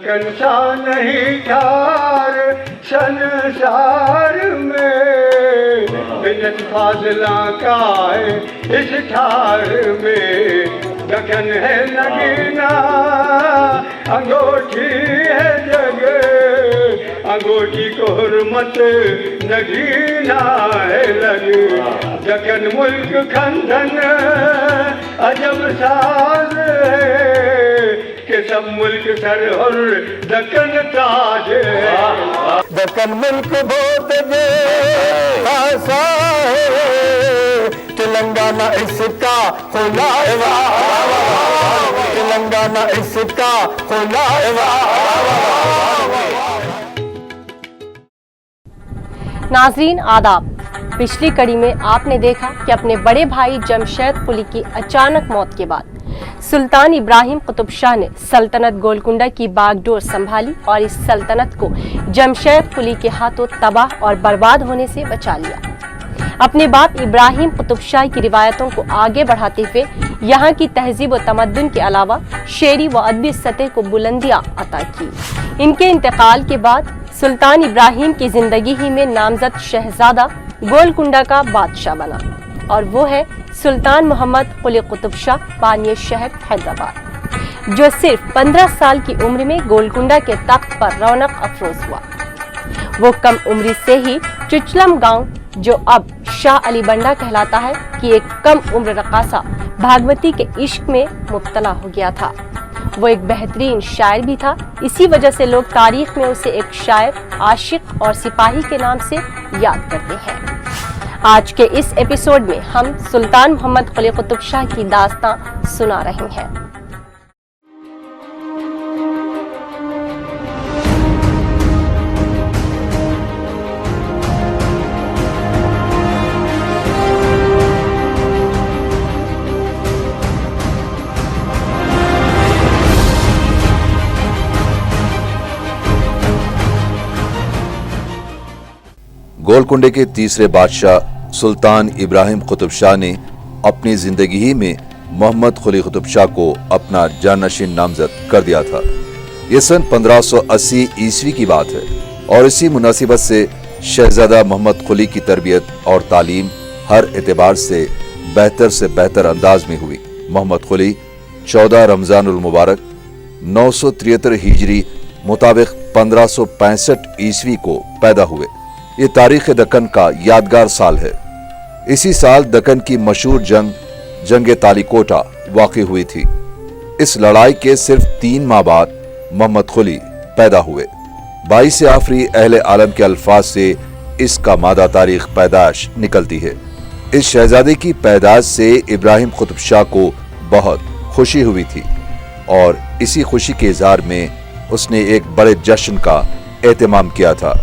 دکن سا نہیں ٹھار سنسار میں، بنت فاضلہ کا ہے اس ٹھار میں، دکن ہے نگینا انگوٹھی ہے جگہ، انگوٹھی کو حرمت نگینا ہے لگے، دکن ملک کھندن عجب ساز ہے کہ سب ملک سر اور دکن تاج ہے، دکن ملک بہت جے خاصا ہے، تلنگانہ اس کا خلاصہ، تلنگانہ اس کا خلاصہ۔ ناظرین آداب، پچھلی کڑی میں آپ نے دیکھا کہ اپنے بڑے بھائی جمشید قلی کی اچانک موت کے بعد سلطان ابراہیم قطب شاہ نے سلطنت گولکنڈہ کی باغ ڈور سنبھالی اور اس سلطنت کو جمشید قلی کے ہاتھوں تباہ اور برباد ہونے سے بچا لیا۔ اپنے باپ ابراہیم قطب شاہ کی روایتوں کو آگے بڑھاتے ہوئے یہاں کی تہذیب و تمدن کے علاوہ شعری و ادبی سطح کو بلندیاں عطا کی۔ ان کے انتقال کے بعد سلطان ابراہیم کی زندگی ہی میں نامزد شہزادہ گولکنڈہ کا بادشاہ بنا، اور وہ ہے سلطان محمد قلی قطب شاہ بانی شہر حیدرآباد، جو صرف 15 سال کی عمر میں گولکنڈہ کے تخت پر رونق افروز ہوا۔ وہ کم عمری سے ہی چچلم گاؤں، جو اب شاہ علی بنڈا کہلاتا ہے، کی ایک کم عمر رقاصہ بھاگوتی کے عشق میں مبتلا ہو گیا تھا۔ وہ ایک بہترین شاعر بھی تھا، اسی وجہ سے لوگ تاریخ میں اسے ایک شاعر، عاشق اور سپاہی کے نام سے یاد کرتے ہیں۔ آج کے اس ایپیسوڈ میں ہم سلطان محمد قلی قطب شاہ کی داستاں سنا رہے ہیں۔ گولکنڈے کے تیسرے بادشاہ سلطان ابراہیم قطب شاہ نے اپنی زندگی ہی میں محمد قلی قطب شاہ کو اپنا جانشین نامزد کر دیا تھا۔ یہ سن 1580 عیسوی کی بات ہے، اور اسی مناسبت سے شہزادہ محمد قلی کی تربیت اور تعلیم ہر اعتبار سے بہتر انداز میں ہوئی۔ محمد قلی 14 رمضان المبارک 973 ہجری مطابق 1565 عیسوی کو پیدا ہوئے۔ یہ تاریخ دکن کا یادگار سال ہے۔ اسی سال دکن کی مشہور جنگ تالی کوٹا واقع ہوئی تھی۔ اس لڑائی کے صرف 3 ماہ بعد محمد قلی پیدا ہوئے۔ 22 آفری اہل عالم کے الفاظ سے اس کا مادہ تاریخ پیدائش نکلتی ہے۔ اس شہزادے کی پیدائش سے ابراہیم قطب شاہ کو بہت خوشی ہوئی تھی، اور اسی خوشی کے اظہار میں اس نے ایک بڑے جشن کا اہتمام کیا تھا۔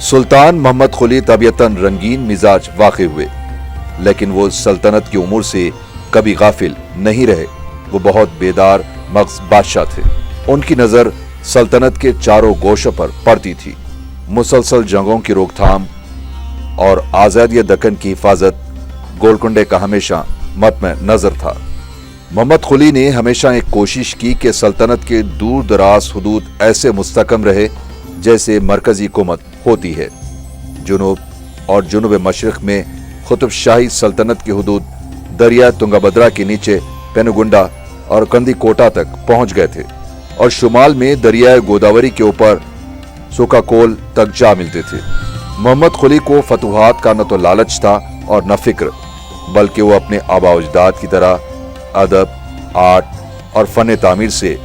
سلطان محمد قلی طبیعتاً رنگین مزاج واقع ہوئے، لیکن وہ سلطنت کی امور سے کبھی غافل نہیں رہے۔ وہ بہت بیدار مغز بادشاہ تھے۔ ان کی نظر سلطنت کے چاروں گوشوں پر پڑتی تھی۔ مسلسل جنگوں کی روک تھام اور آزادی دکن کی حفاظت گولکنڈے کا ہمیشہ مطمع نظر تھا۔ محمد قلی نے ہمیشہ ایک کوشش کی کہ سلطنت کے دور دراز حدود ایسے مستحکم رہے جیسے مرکزی حکومت ہوتی ہے۔ جنوب اور جنوب مشرق میں قطب شاہی سلطنت کی حدود دریا تنگا بدرا کے نیچے پینوگنڈا اور کندی کوٹا تک پہنچ گئے تھے، اور شمال میں دریائے گوداوری کے اوپر سوکاکول تک جا ملتے تھے۔ محمد قلی کو فتوحات کا نہ تو لالچ تھا اور نہ فکر، بلکہ وہ اپنے آباء و اجداد کی طرح ادب، آرٹ اور فن تعمیر سے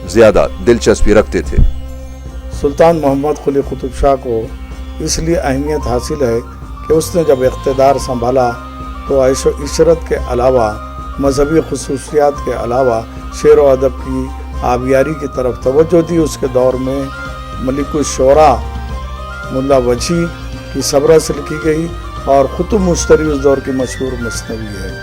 زیادہ دلچسپی رکھتے تھے۔ سلطان محمد قلی قطب شاہ کو اس لیے اہمیت حاصل ہے کہ اس نے جب اقتدار سنبھالا تو عیش و عشرت کے علاوہ، مذہبی خصوصیات کے علاوہ شعر و ادب کی آبیاری کی طرف توجہ دی۔ اس کے دور میں ملک الشعراء ملا وجی کی صبرہ سے لکھی گئی اور قطب مشتری اس دور کی مشہور مثنوی ہے۔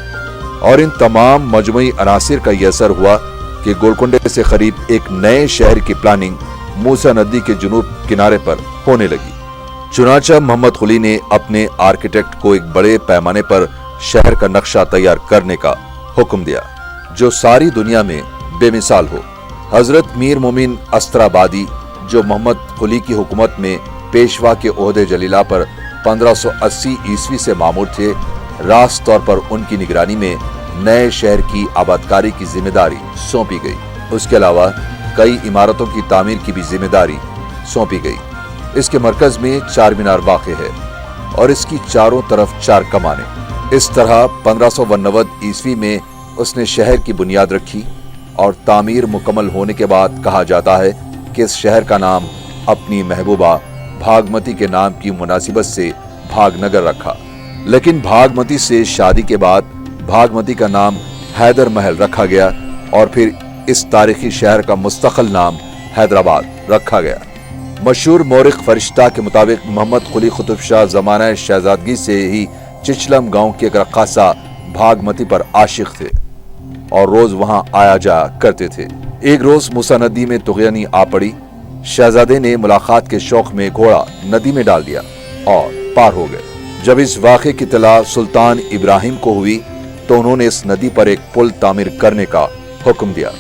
اور ان تمام مجموعی عناصر کا یہ اثر ہوا کہ گولکنڈے سے قریب ایک نئے شہر کی پلاننگ موسیٰ ندی کے جنوب کنارے پر ہونے لگی۔ چنانچہ محمد قلی نے اپنے آرکیٹیکٹ کو ایک بڑے پیمانے پر شہر کا نقشہ تیار کرنے کا حکم دیا، جو ساری دنیا میں بے مثال ہو۔ हजरत मीर मोमिन अस्त्राबादी जो मोहम्मद कुली की हुकूमत में पेशवा के ओहदे जलीला पर 1580 ईस्वी से मामूर थे, रास तौर पर उनकी निगरानी में नए शहर की आबादकारी की जिम्मेदारी सौंपी गई। उसके अलावा कई इमारतों की तामीर की भी जिम्मेदारी सौंपी गई। इसके मरकज में चार मीनार वाक़ है और इसकी चारों तरफ 4 कमानें। इस तरह 1589 ईस्वी में उसने शहर की बुनियाद रखी और तामीर मुकम्मल होने के बाद कहा जाता है कि इस शहर का नाम अपनी महबूबा भागमती के नाम की मुनासिबत से भागनगर रखा। लेकिन भागमती से शादी के बाद भागमती का नाम हैदर महल रखा गया और फिर इस तारीखी शहर का मुस्तकिल नाम हैदराबाद रखा गया। मशहूर मौरिख फरिश्ता के मुताबिक मोहम्मद कुली कुतुब शाह ज़माना शहजादगी से ही चिचलम गांव के एक रक्कासा भागमती पर आशिक थे और रोज वहां आया जा करते थे। एक रोज मूसा नदी में तुग़यानी आ पड़ी। शहजादे ने मुलाकात के शौक में घोड़ा नदी में डाल दिया और पार हो गए। जब इस वाक़े की इत्तला सुल्तान इब्राहिम को हुई तो उन्होंने इस नदी पर एक पुल तामीर करने का हुक्म दिया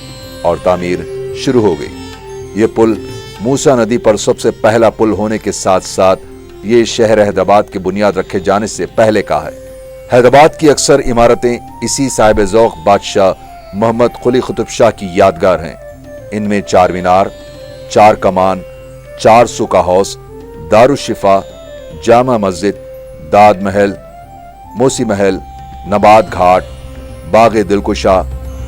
और तामीर शुरू हो गई। ये पुल मूसा नदी पर सबसे पहला पुल होने के साथ साथ ये शहर हैदराबाद की बुनियाद रखे जाने से पहले का है। हैदराबाद की अक्सर इमारतें इसी साहिब ज़ौक़ बादशाह मोहम्मद कुली कुतुब शाह की यादगार हैं। इनमें 4 मीनार, 4 कमान, 4 सुका हाउस, दारुशिफा, जामा मस्जिद, दाद महल, मोसी महल, नबाद घाट, बाग दिलकुशा,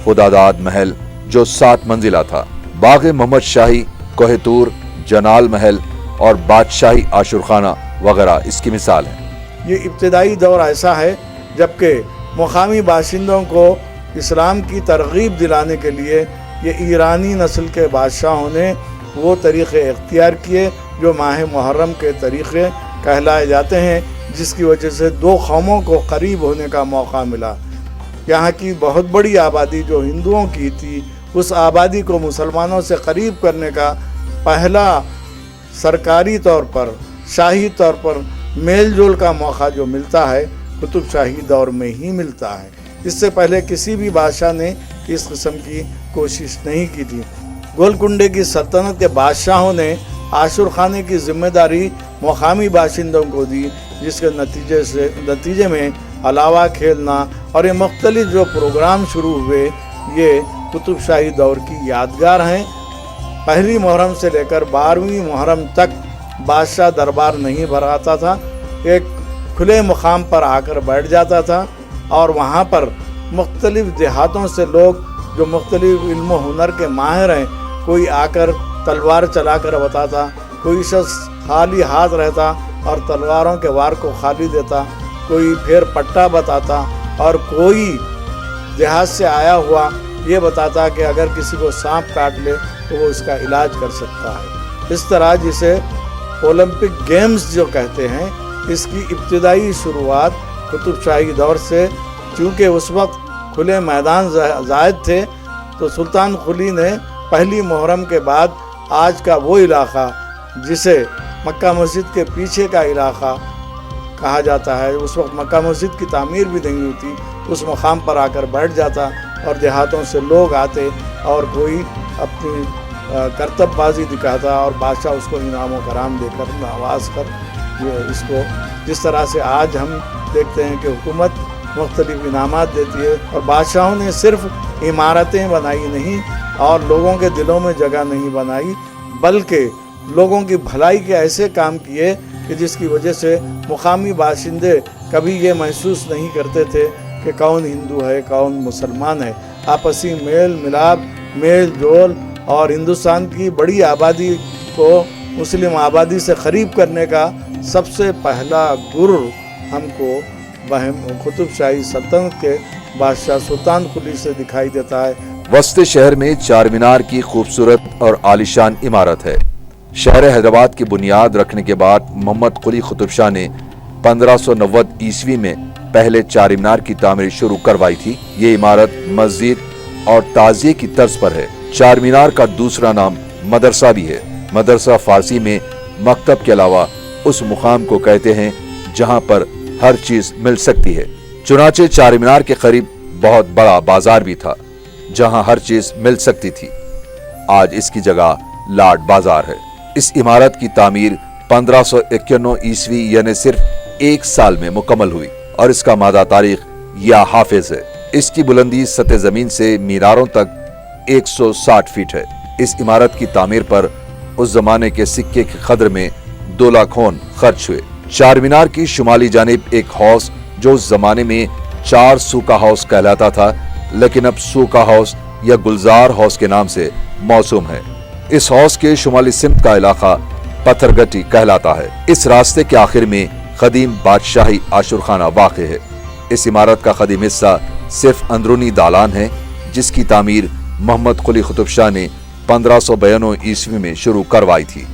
खुदादाद महल जो 7 मंजिला था, बाग मोहम्मद शाही, कोहतूर, जनाल महल और बादशाही आशुरखाना वगैरह इसकी मिसाल है। ये इब्तदाई दौर ऐसा है जबकि मुकामी बाशिंदों को इस्लाम की तरगीब दिलाने के लिए ये ईरानी नस्ल के बादशाहों ने वो तरीक़े इख्तियार किए जो माह मुहर्रम के तरीक़े कहलाए जाते हैं, जिसकी वजह से 2 कौमों को करीब होने का मौका मिला। यहाँ की बहुत बड़ी आबादी जो हिंदुओं की थी, उस आबादी को मुसलमानों से करीब करने का पहला सरकारी तौर पर, शाही तौर पर मेल जोल का मौका जो मिलता है कुतुब शाही दौर में ही मिलता है। इससे पहले किसी भी बादशाह ने इस किस्म की कोशिश नहीं की थी। गोलकुंडे की सल्तनत के बादशाहों ने आशुर खाने की जिम्मेदारी मुकामी बाशिंदों को दी, जिसके नतीजे में अलावा खेलना और ये मुख्तलिफ जो प्रोग्राम शुरू हुए, ये कुतुब शाही दौर की यादगार हैं। पहली मुहर्रम से लेकर 12वीं मुहर्रम तक बादशाह दरबार नहीं भराता था, एक खुले मुकाम पर आकर बैठ जाता था और वहाँ पर मुख्तलिफ देहातों से लोग जो मुख्तलिफ इल्म हुनर के माहिर हैं, कोई आकर तलवार चलाकर बताता, कोई शख्स खाली हाथ रहता और तलवारों के वार को खाली देता, कोई फिर पट्टा बताता और कोई देहात से आया हुआ ये बताता कि अगर किसी को सांप काट ले तो वो इसका इलाज कर सकता है। इस तरह जिसे ओलंपिक गेम्स जो कहते हैं, इसकी इब्तिदाई शुरुआत कुतुब शाही दौर से, चूँकि उस वक्त खुले मैदान ज़ायद थे, तो सुल्तान कुली ने पहली मुहर्रम के बाद आज का वो इलाका जिसे मक्का मस्जिद के पीछे का इलाका कहा जाता है, उस वक्त मक्का मस्जिद की तामीर भी नहीं होती, उस मकाम पर आकर बैठ जाता और देहातों से लोग आते और कोई अपनी करतबबाजी दिखाता और बादशाह उसको इनाम कराम देकर नवाज कर इसको, जिस तरह से आज हम देखते हैं कि हुकूमत मुख्तलिफ इनामात देती है और बादशाहों ने सिर्फ इमारतें बनाई नहीं और लोगों के दिलों में जगह नहीं बनाई, बल्कि लोगों की भलाई के ऐसे काम किए कि जिसकी वजह से मुकामी बाशिंदे कभी ये महसूस नहीं करते थे कि कौन हिंदू है कौन मुसलमान है। आपसी मेल मिलाप, मेल जोल और हिंदुस्तान की बड़ी आबादी को मुस्लिम आबादी से करीब करने का सबसे पहला गुर हमको कुतुब शाही सल्तनत के बादशाह सुल्तान कुली से दिखाई देता है। वस्ते शहर में 4 मीनार की खूबसूरत और आलिशान इमारत है। शहर हैदराबाद की बुनियाद रखने के बाद मोहम्मद कुली कुतुब शाह ने 1590 ईस्वी में पहले 4 मीनार की तामीर शुरू करवाई थी। ये इमारत मस्जिद और ताजिए की तर्ज पर है। 4 मीनार का दूसरा नाम मदरसा भी है। मदरसा फारसी में मकतब के अलावा उस मुकाम को कहते हैं जहां पर हर चीज मिल सकती है। चुनाचे 4 मीनार के करीब बहुत बड़ा बाजार भी था जहां हर चीज मिल सकती थी। आज इसकी जगह लाड बाजार है। इस इमारत की तामीर 1551 ईस्वी यानी सिर्फ 1 साल में मुकम्मल हुई और इसका मादा तारीख या हाफिज है। इसकी बुलंदी सतह जमीन से मीनारों तक 160 फीट है। इस इमारत की तामीर पर उस जमाने के सिक्के के कदर में 2 लाख होन खर्च हुए। चार मीनार की शुमाली जानिब एक हाउस जो उस जमाने में 4 सूका हाउस कहलाता था, लेकिन अब सूका हाउस या गुलजार हाउस के नाम से मौसूम है। इस हाउस के शुमाली सिमत का इलाका पत्थरगट्टी कहलाता है। इस रास्ते के आखिर में कदीम बादशाही आशुरखाना वाक़ है। इस इमारत का कदीम हिस्सा सिर्फ अंदरूनी दालान है, जिसकी तामीर मोहम्मद कुली कुतुब शाह ने 1592 ईस्वी में शुरू करवाई थी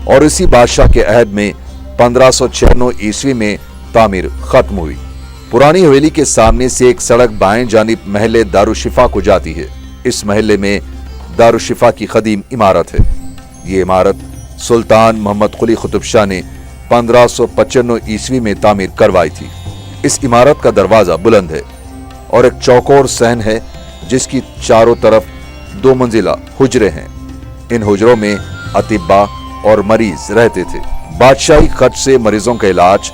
और इसी बादशाह के अहद में 1596 ईस्वी में तामीर खत्म हुई। पुरानी हवेली के सामने से एक सड़क बाएं जानिब महल्ले दारुशिफा को जाती है। इस महल्ले में दारुशिफा की कदीम इमारत है। ये इमारत सुल्तान मोहम्मद कुली कुतुब शाह ने 1595 ईस्वी में तामीर करवाई थी। इस इमारत का दरवाजा बुलंद है और एक चौकोर सहन है, जिसकी चारों तरफ 2 मंजिला हुजरे हैं। इन हुजरों में अतिब्बा और मरीज रहते थे। बादशाही खर्च से मरीजों का इलाज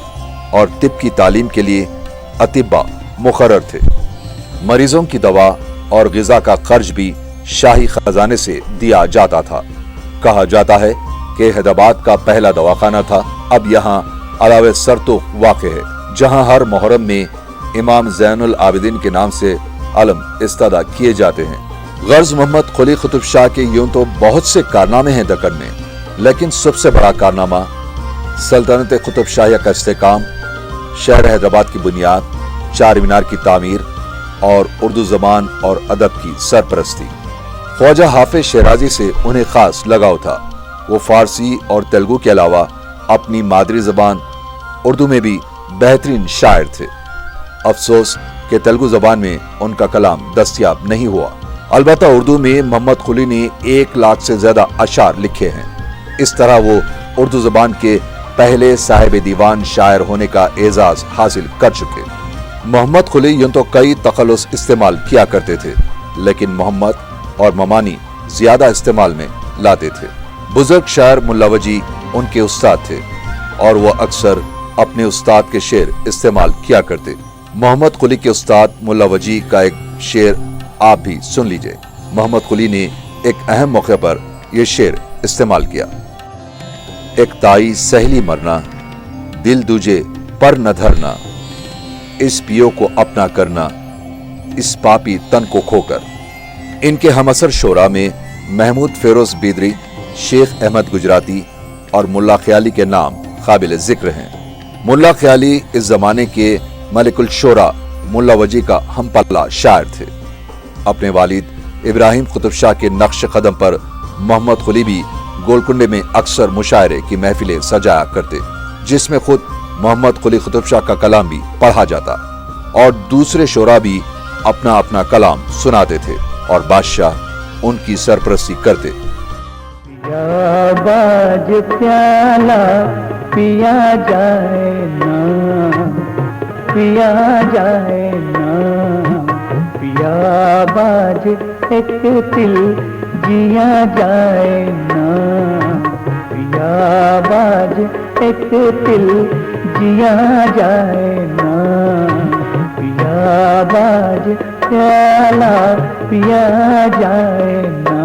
और तिब की तालीम के लिए अतिब्बा मुकर्रर थे। मरीजों की दवा और गिजा का खर्च भी शाही खजाने से दिया जाता था। कहा जाता है कि हैदराबाद का पहला दवाखाना था। अब यहाँ अलावे सरतुख वाक़ है, जहाँ हर मुहर्रम में इमाम ज़ैनुल आबिदीन के नाम से अलम इस्तादा किए जाते हैं। गर्ज मोहम्मद कुली कुतुब शाह के यूं तो बहुत से कारनामे हैं दक्कन में, लेकिन सबसे बड़ा कारनामा सल्तनत कुतुब शाहिया का इस्तेकाम, शहर हैदराबाद की बुनियाद, चार मीनार की तामीर और उर्दू जबान और अदब की सरपरस्ती। ख्वाजा हाफिज शिराजी से उन्हें खास लगाव था। वो फारसी और तेलुगु के अलावा अपनी मादरी जबान उर्दू में भी बेहतरीन शायर थे। अफसोस कि तेलुगु जबान में उनका कलाम दस्तयाब नहीं हुआ। अलबत्ता उर्दू में मोहम्मद कुली ने 1 लाख से ज्यादा अशार लिखे हैं। इस तरह वो उर्दू जबान के पहले साहिब दीवान शायर होने का एजाज हासिल कर चुके। मोहम्मद कुली यूं तो कई तखल्लुस इस्तेमाल किया करते थे, लेकिन मोहम्मद और ममानी ज्यादा इस्तेमाल में लाते थे। बुजुर्ग शायर मुल्ला वजी उनके उस्ताद थे और वह अक्सर अपने उस्ताद के शेर इस्तेमाल किया करते। मोहम्मद कुली के उस्ताद मुल्ला वजी का एक शेर आप भी सुन लीजिए। मोहम्मद कुली ने एक अहम मौके पर यह शेर इस्तेमाल किया। एक ताई सहली मरना, दिल दूजे पर न धरना, इस पियो को अपना करना, इस पापी तन को खोकर। इनके हमअसर शोरा में महमूद फेरोज बिदरी, शेख अहमद गुजराती और मुल्ला ख्याली के नाम काबिल जिक्र हैं। मुल्ला ख्याली इस जमाने के मलिकुल शोरा मुल्ला वजी का हमपल्ला शायर थे। अपने वालिद इब्राहिम कुतुब शाह के नक्श कदम पर मोहम्मद कुली भी गोलकुंडे में अक्सर मुशायरे की महफिलें सजाया करते, जिसमें खुद मोहम्मद कुली कुतुब शाह का कलाम भी पढ़ा जाता और दूसरे शोरा भी अपना अपना कलाम सुनाते थे और बादशाह उनकी सरपरस्ती करते। या बाज प्याला पिया जाए ना, पिया जाए ना, पिया बाज एक तिल जिया जाए ना, पिया बाज एक तिल जिया जाए ना, पिया बाज प्याला पिया जाए ना।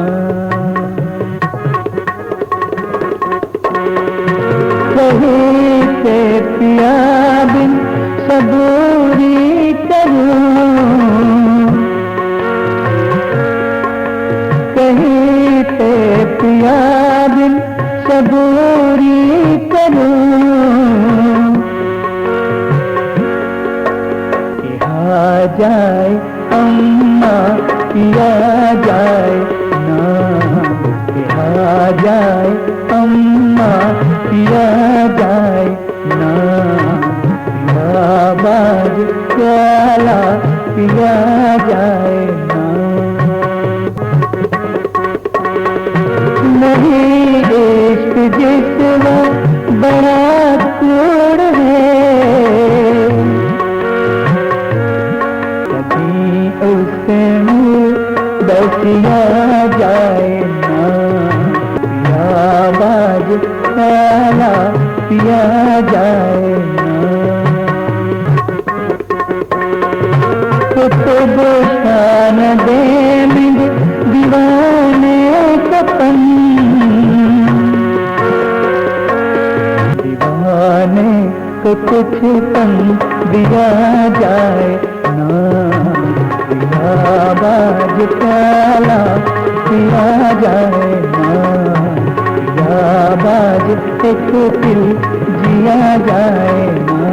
कहीं से पिया बिन सबूरी करूं, कहीं से पिया बिन सबूरी करूं, कहा जाए अम्मा पिया जाए ना, कहा जाए अम्मा पिया जाए ना, पिया बाज प्याला पिया जाए ना। नहीं इश्क जिसवा बड़ा कूड़ है, कभी उससे मुँह बसिया जाए ना, प्याला पिया जाए ना। तो शान दे मुझे दीवाने कपन, दीवाने को कुछ पन दिया जाए ना। आवाज प्याला पिया जाए ना, आवाज एक दिल जिया जाए ना।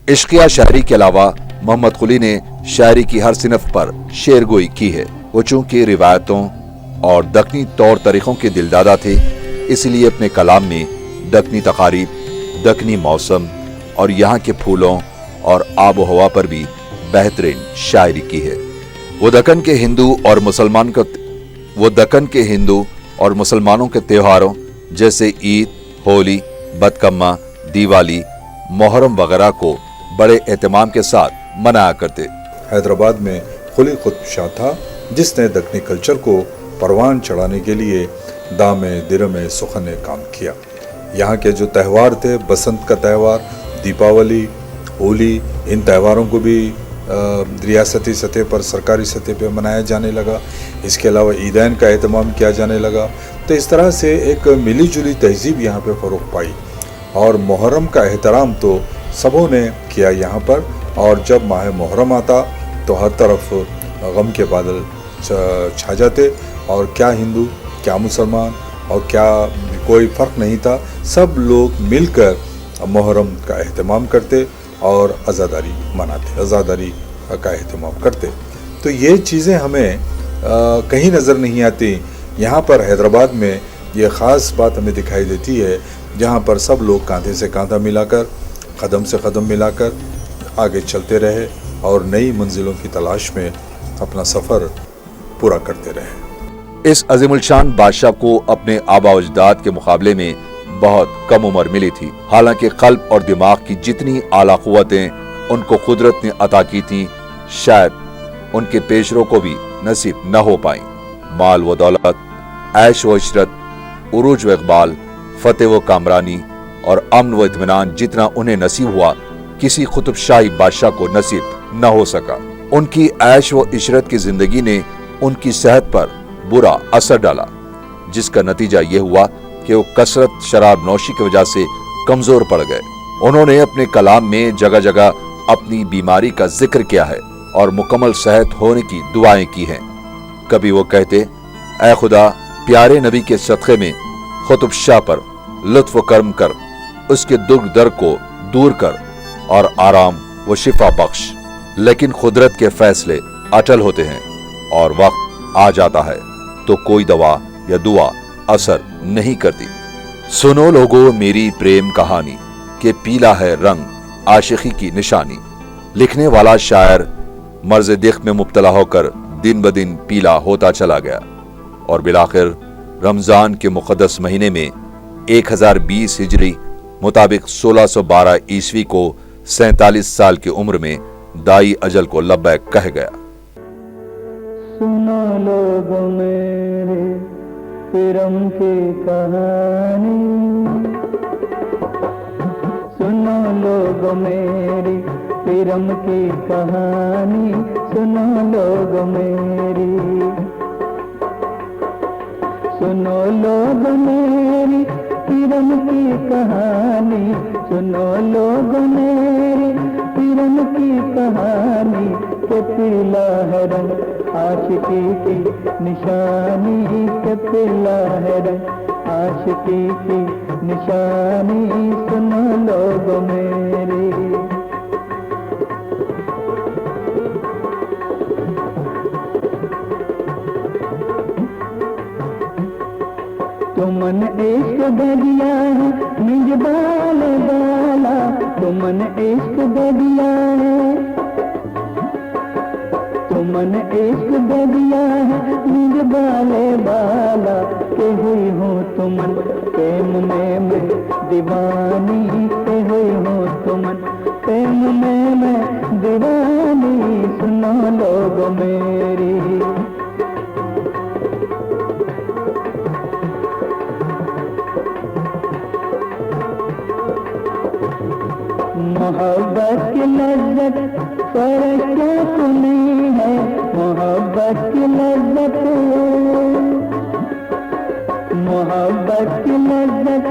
इश्किया शायरी के अलावा मोहम्मद कुली ने शायरी की हर सिनफ पर शेरगोई की है। वो चूंकि रिवायतों और दक्कनी तौर तरीकों के दिलदादा थे, इसलिए अपने कलाम में दक्कनी तकारीब, दक्कनी मौसम और यहाँ के फूलों और आबो हवा पर भी बेहतरीन शायरी की है। वो दक्कन के हिंदू और मुसलमानों के त्योहारों जैसे ईद, होली, बदकम्मा, दिवाली, मुहर्रम वगैरह को बड़े एहतमाम के साथ मनाया करते। हैदराबाद में कुली कुतुब शाह था जिसने दक्कनी कल्चर को परवान चढ़ाने के लिए दामे दिरमे सुखने काम किया। यहाँ के जो त्यौहार थे, बसंत का त्यौहार, दीपावली, होली, इन त्योहारों को भी रियासती सतह पर, सरकारी सतह पर मनाया जाने लगा। इसके अलावा ईदैन का एहतमाम किया जाने लगा। तो इस तरह से एक मिली जुली तहजीब यहाँ पे फ़रोग़ पाई और मुहर्रम का एहतराम तो सबों ने किया यहाँ पर। और जब माह मुहर्रम आता तो हर तरफ गम के बादल छा जाते और क्या हिंदू, क्या मुसलमान और क्या कोई फ़र्क नहीं था। सब लोग मिलकर मुहर्रम का एहतमाम करते और अज़ादारी मनाते, अज़ादारी का एहतमाम करते। तो ये चीज़ें हमें कहीं नज़र नहीं आती। यहाँ पर हैदराबाद में ये ख़ास बात हमें दिखाई देती है जहाँ पर सब लोग कांधे से कांधा मिलाकर, कदम से कदम मिलाकर आगे चलते रहे और नई मंजिलों की तलाश में अपना सफ़र पूरा करते रहे। इस अजीमुल शान बादशाह को अपने आबा अजदाद के मुकाबले में बहुत कम उम्र मिली थी। हालांकि कल्ब और दिमाग की जितनी आला कुव्वतें उनको कुदरत ने अता की थी, शायद उनके पेशरों को भी नसीब न हो पाई। माल व दौलत, ऐश व इशरत, उरूज व इकबाल, फतेह व कामरानी और अमन व इत्मीनान जितना उन्हें नसीब हुआ, किसी कुतुब शाही बादशाह को नसीब न हो सका। उनकी ऐश व इशरत की जिंदगी ने उनकी सेहत पर बुरा असर डाला, जिसका नतीजा ये हुआ कि वो कसरत शराब नौशी की वजह से कमजोर पड़ गए। उन्होंने अपने कलाम में जगह जगह अपनी बीमारी का जिक्र किया है और मुकम्मल सेहत होने की दुआएं की हैं। कभी वो कहते, ऐ खुदा, प्यारे नबी के सदक़े में कुतुब शाह पर लुत्फ करम कर, उसके दुख दर्द को दूर कर और आराम व शिफा बख्श। लेकिन कुदरत के फैसले अटल होते हैं और वक्त आ जाता है तो कोई दवा या दुआ असर नहीं करती। सुनो लोगो मेरी प्रेम कहानी के पीला है रंग आशिकी की निशानी। लिखने वाला शायर मर्ज दिख में मुब्तला होकर दिन ब दिन पीला होता चला गया और बिलाखिर रमजान के मुक़द्दस महीने में 1020 हिजरी मुताबिक 1612 ईस्वी को 47 साल की उम्र में दाई अजल को लब्बैक कह गया। सुनो लोग मेरे पिरम की कहानी, सुनो लोग मेरी पिरम की कहानी, सुनो लोग मेरी, सुनो लोग मेरी पिरम की कहानी, सुनो लोग मेरी पिरम की कहानी के पीला है रंग आशिकी की निशानी, के पीला है रंग आशिकी की निशानी, सुनो लोग मेरी। तुमन इश्क दरिया है मिजबाल बाला, तुमन इश्क दरिया है, तुमन इश्क दरिया है मिजबाल बाला, के हुई हूँ तुमन प्रेम में मैं दीवानी, के हुई हूँ तुमन प्रेम में मैं दीवानी, सुनो लोग मेरी। मोहब्बत की लज्जत फरिश्तों को नहीं है, मोहब्बत की लज्जत, मोहब्बत की लज्जत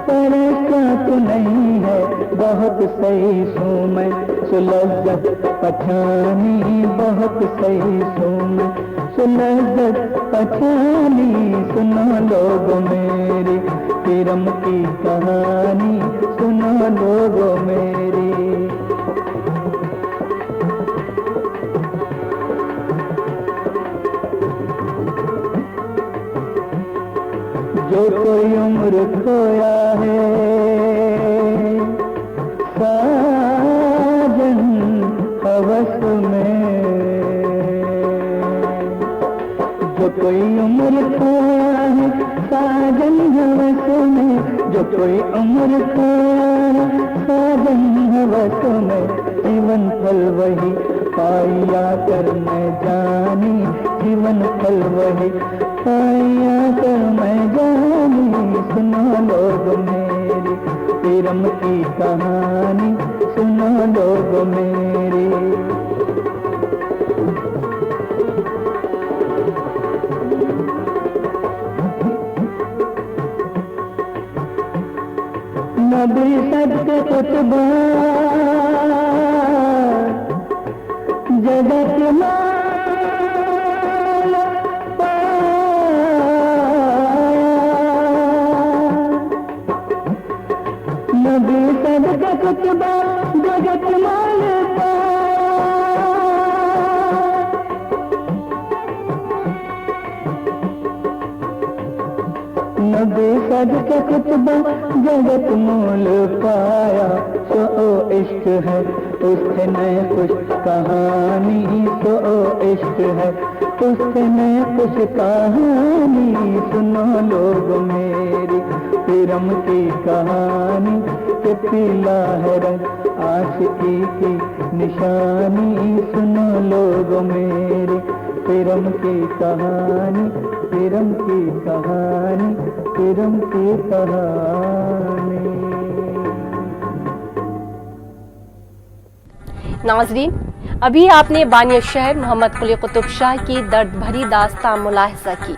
फरिश्तों को नहीं है। बहुत सही सू मैं सुलज्जत पठानी, बहुत सही सू मैं सुलज्जत पठानी। सुनो लोगो मेरी पीरम की कहानी, सुनो लोगो मेरी। जो कोई उम्र खोया है साजन हवस में, जो कोई उम्र खोया है साजन हवस में, जो कोई उम्र खोया है साजन हवस में। जीवन फल वही पाया कर मैं जानी, जीवन फल वही पाया कर मैं जानी। सुनो लोग मेरी पीरम की कहानी, सुनो लोग मेरी। नबी सत्य कुतबा जगत माला नबी सदका कुतबा जगत माल नबी सदका कुतबा जगत मोल पाया। सो इश्क है उससे नए कुछ कहानी, सो इश्क है उससे नए कुछ कहानी। सुनो लोग मेरी पीरम की कहानी, के पीला है रंग आशिकी की निशानी। सुनो लोग मेरी पीरम की कहानी, पीरम की कहानी, पीरम की कहानी। नाजरीन, अभी आपने बानिया शहर मोहम्मद कुली कुतुब शाह की दर्द भरी दास्तां मुलाहिजा की।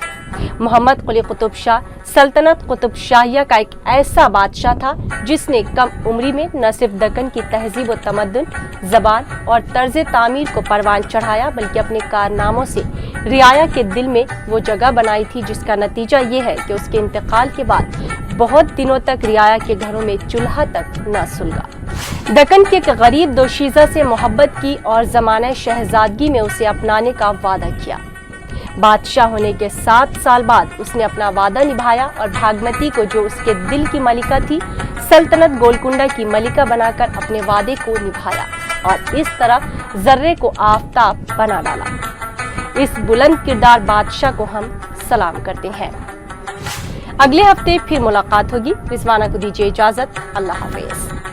मोहम्मद कुली कुतुब शाह सल्तनत कुतुब शाहिया का एक ऐसा बादशाह था जिसने कम उम्री में न सिर्फ दक्कन की तहजीब व तमद्दुन, ज़बान और तर्ज तामीर को परवान चढ़ाया, बल्कि अपने कारनामों से रियाया के दिल में वो जगह बनाई थी, जिसका नतीजा ये है कि उसके इंतकाल के बाद बहुत दिनों तक रियाया के घरों में चूल्हा तक न सुलगा। दक्कन के एक गरीब दोशीज़ा से मोहब्बत की और ज़माने शहजादगी में उसे अपनाने का वादा किया। बादशाह होने के 7 साल बाद उसने अपना वादा निभाया और भागमती को, जो उसके दिल की मलिका थी, सल्तनत गोलकुंडा की मलिका बनाकर अपने वादे को निभाया और इस तरह जर्रे को आफताब बना डाला। इस बुलंद किरदार बादशाह को हम सलाम करते हैं। अगले हफ्ते फिर मुलाकात होगी। रिजवाना को दीजिए इजाजत। अल्लाह हाफिज।